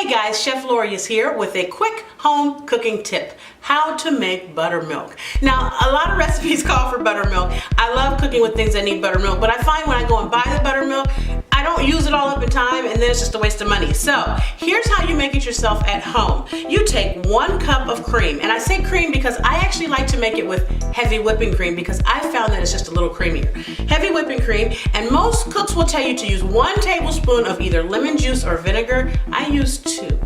Hey guys, Chef Lorious here with a quick home cooking tip. How to make buttermilk. Now, a lot of recipes call for buttermilk. I love cooking with things that need buttermilk, but I find when I go and buy the buttermilk, I don't use it all up in time and then it's just a waste of money. So here's how you make it yourself at home. You take 1 cup of cream, and I say cream because I actually like to make it with heavy whipping cream because I found that it's just a little creamier. Heavy whipping cream, and most cooks will tell you to use 1 tablespoon of either lemon juice or vinegar. I use 2.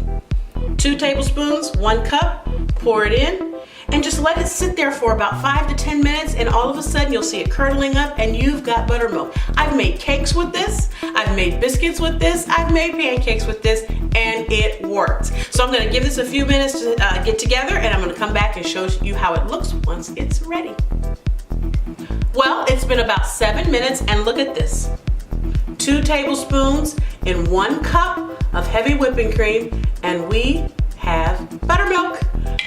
2 tablespoons, 1 cup, pour it in, and just let it sit there for about 5 to 10 minutes, and all of a sudden you'll see it curdling up and you've got buttermilk. I've made cakes with this, I've made biscuits with this, I've made pancakes with this, and it works. So I'm gonna give this a few minutes to get together, and I'm gonna come back and show you how it looks once it's ready. Well, it's been about 7 minutes, and look at this. 2 tablespoons in 1 cup of heavy whipping cream, and we have buttermilk.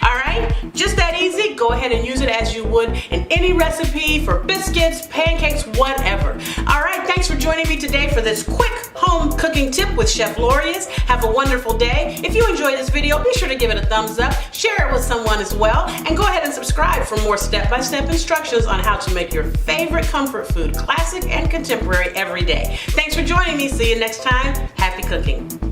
All right, just that easy. Go ahead and use it as you would in any recipe for biscuits, pancakes, whatever. All right, thanks for joining me today for this quick home cooking tip with Chef Lorious. Have a wonderful day. If you enjoyed this video, be sure to give it a thumbs up, share it with someone as well, and go ahead and subscribe for more step-by-step instructions on how to make your favorite comfort food classic and contemporary every day. Thanks for joining me. See you next time. Happy cooking.